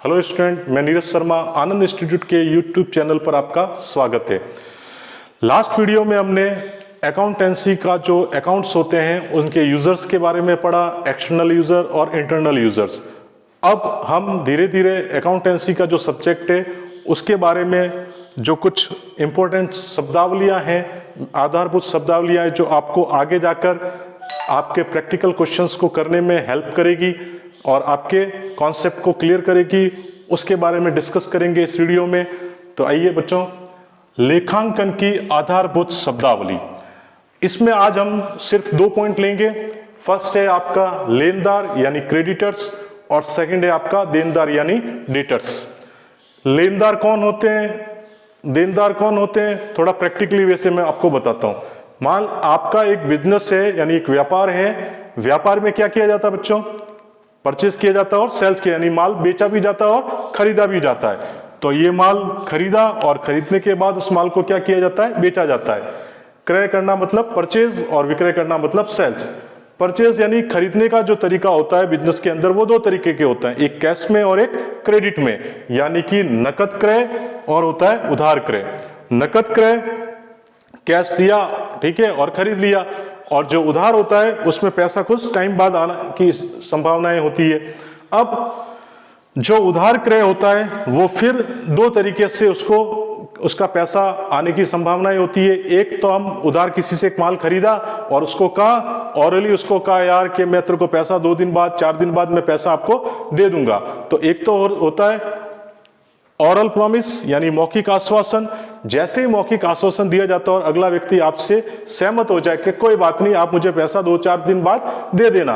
Hello student, मैं नीरज शर्मा, आनंद institute के YouTube channel पर आपका स्वागत है। लास्ट वीडियो में हमने अकाउंटेंसी का जो अकाउंट्स होते हैं उनके यूजर्स के बारे में पढ़ा, एक्सटर्नल यूजर और इंटरनल यूजर्स। अब हम धीरे धीरे अकाउंटेंसी का जो सब्जेक्ट है उसके बारे में जो कुछ इंपॉर्टेंट शब्दावलियां हैं, आधारभूत शब्दावलियां जो आपको आगे जाकर आपके प्रैक्टिकल क्वेश्चंस को करने में हेल्प करेगी और आपके कॉन्सेप्ट को क्लियर करेगी, उसके बारे में डिस्कस करेंगे इस वीडियो में। तो आइए बच्चों, लेखांकन की आधारभूत शब्दावली, इसमें आज हम सिर्फ 2 पॉइंट लेंगे। फर्स्ट है आपका लेनदार यानी क्रेडिटर्स और सेकंड है आपका देनदार यानी डेटर्स। लेनदार कौन होते हैं, देनदार कौन होते हैं, थोड़ा प्रैक्टिकली वैसे मैं आपको बताता हूं। मान आपका एक बिजनेस है यानी एक व्यापार है, व्यापार में क्या किया जाता है बच्चों, परचेज किया जाता है और सेल्स किया, यानी माल बेचा भी जाता है और खरीदा भी जाता है। तो ये माल खरीदा और खरीदने के बाद उस माल को क्या किया जाता है, बेचा जाता है। क्रय करना मतलब परचेज और विक्रय करना मतलब सेल्स। परचेज यानी खरीदने का जो तरीका होता है बिजनेस के अंदर वो 2 तरीके के होते हैं, एक कैश में और एक क्रेडिट में, यानी कि नकद क्रय और होता है उधार क्रय। नकद क्रय कैश दिया, ठीक है, और खरीद लिया, और जो उधार होता है उसमें पैसा कुछ टाइम बाद आने की संभावनाएं होती है। अब जो उधार क्रय होता है वो फिर 2 तरीके से उसका पैसा आने की संभावनाएं होती है। एक तो हम उधार किसी से एक माल खरीदा और उसको कहा, ऑरली उसको कहा यार कि मैं तेरे को पैसा 2 दिन बाद 4 दिन बाद मैं पैसा आपको दे दूंगा। तो एक तो होता है ऑरल प्रॉमिस यानी मौखिक आश्वासन। जैसे ही मौखिक आश्वासन दिया जाता है और अगला व्यक्ति आपसे सहमत हो जाए कि कोई बात नहीं, आप मुझे पैसा 2-4 दिन बाद दे देना,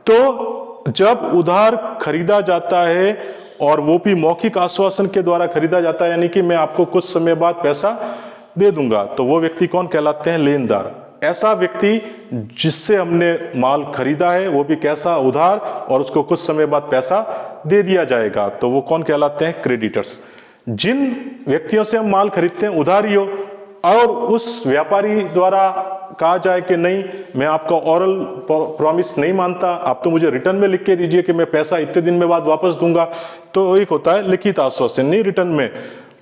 तो जब उधार खरीदा जाता है और वो भी मौखिक आश्वासन के द्वारा खरीदा जाता है, यानी कि मैं आपको कुछ समय बाद पैसा दे दूंगा, तो वो व्यक्ति कौन कहलाते हैं, लेनदार। ऐसा व्यक्ति जिससे हमने माल खरीदा है वो भी कैसा, उधार, और उसको कुछ समय बाद पैसा दे दिया जाएगा, तो वो कौन कहलाते हैं, क्रेडिटर्स। जिन व्यक्तियों से हम माल खरीदते हैं उधारियों, और उस व्यापारी द्वारा कहा जाए कि नहीं मैं आपका ऑरल प्रॉमिस नहीं मानता, आप तो मुझे रिटर्न में लिख के दीजिए कि मैं पैसा इतने दिन में बाद वापस दूंगा, तो एक होता है लिखित आश्वासन, नहीं रिटर्न में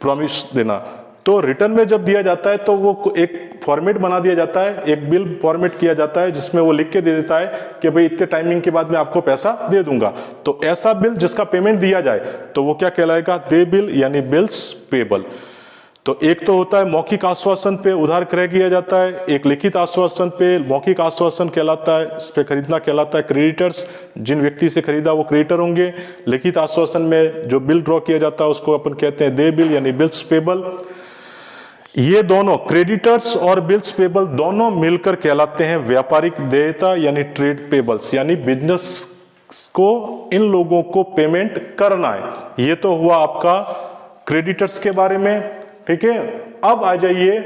प्रॉमिस देना। तो रिटर्न में जब दिया जाता है तो वो एक फॉर्मेट बना दिया जाता है, एक बिल फॉर्मेट किया जाता है जिसमें वो लिख के दे देता है कि भाई इतने टाइमिंग के बाद मैं आपको पैसा दे दूंगा। तो ऐसा बिल जिसका पेमेंट दिया जाए तो वो क्या कहलाएगा, दे बिल यानी बिल्स पेबल। तो एक तो होता है मौखिक आश्वासन पे उधार क्रय किया जाता है, एक लिखित आश्वासन पे मौखिक आश्वासन कहलाता है, इस पे खरीदना कहलाता है क्रेडिटर्स। जिन व्यक्ति से खरीदा वो क्रेडिटर होंगे। लिखित आश्वासन में जो बिल ड्रॉ किया जाता है उसको अपन कहते हैं दे बिल यानी बिल्स पेबल। ये दोनों क्रेडिटर्स और बिल्स पेबल दोनों मिलकर कहलाते हैं व्यापारिक देयता यानी ट्रेड पेबल्स, यानी बिजनेस को इन लोगों को पेमेंट करना है। ये तो हुआ आपका क्रेडिटर्स के बारे में, ठीक है। अब आ जाइए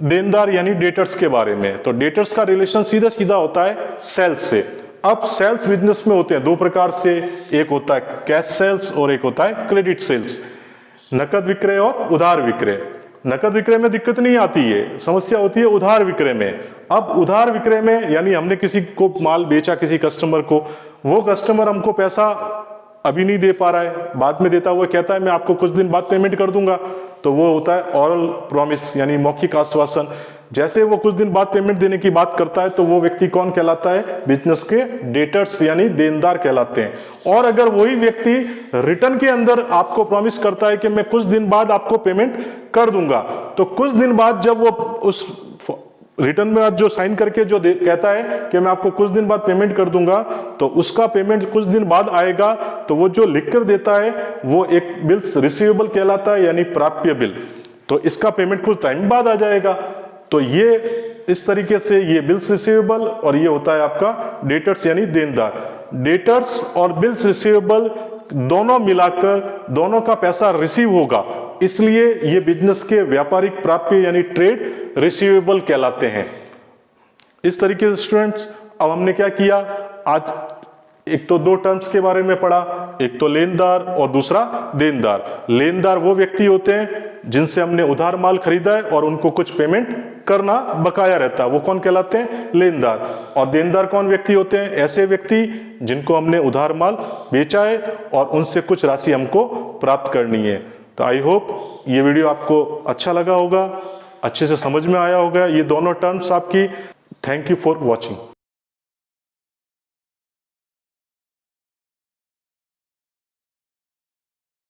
देनदार यानी डेटर्स के बारे में। तो डेटर्स का रिलेशन सीधा सीधा होता है सेल्स से। अब सेल्स बिजनेस में होते हैं 2 प्रकार से, एक होता है कैश सेल्स और एक होता है क्रेडिट सेल्स, नकद विक्रय और उधार विक्रय। नकद विक्रय में दिक्कत नहीं आती है, समस्या होती है उधार विक्रय में। अब उधार विक्रय में यानी हमने किसी को माल बेचा किसी कस्टमर को, वो कस्टमर हमको पैसा अभी नहीं दे पा रहा है, बाद में देता, वो कहता है मैं आपको कुछ दिन बाद पेमेंट कर दूंगा, तो वो होता है ऑरल प्रॉमिस यानी मौखिक आश्वासन। जैसे वो कुछ दिन बाद पेमेंट देने की बात करता है तो वो व्यक्ति कौन कहलाता है, बिजनेस के डेटर्स यानी देनदार कहलाते हैं। और अगर वही व्यक्ति रिटर्न के अंदर आपको प्रॉमिस करता है कि मैं कुछ दिन बाद आपको पेमेंट कर दूंगा, तो कुछ दिन बाद जब वो उस रिटर्न में जो साइन करके जो कहता है कि मैं आपको कुछ दिन बाद पेमेंट कर दूंगा, तो उसका पेमेंट कुछ दिन बाद आएगा, तो वो जो लिख कर देता है वो एक बिल्स रिसीवेबल कहलाता है यानी प्राप्य बिल। तो इसका पेमेंट कुछ टाइम बाद आ जाएगा। तो ये इस तरीके से ये बिल्स रिसीवेबल और ये होता है आपका डेटर्स यानी देनदार। डेटर्स और बिल्स रिसीवेबल दोनों मिलाकर दोनों का पैसा रिसीव होगा, इसलिए ये बिजनेस के व्यापारिक प्राप्य यानी ट्रेड रिसीवेबल कहलाते हैं। इस तरीके से स्टूडेंट्स अब हमने क्या किया, आज एक तो 2 टर्म्स के बारे में पढ़ा, एक तो लेनदार और दूसरा देनदार। लेनदार वो व्यक्ति होते हैं जिनसे हमने उधार माल खरीदा है और उनको कुछ पेमेंट करना बकाया रहता है, वो कौन कहलाते हैं, लेनदार। और देनदार कौन व्यक्ति होते हैं, ऐसे व्यक्ति जिनको हमने उधार माल बेचा है और उनसे कुछ राशि हमको प्राप्त करनी है। तो आई होप ये वीडियो आपको अच्छा लगा होगा, अच्छे से समझ में आया होगा ये दोनों टर्म्स आपकी। Thank you for watching.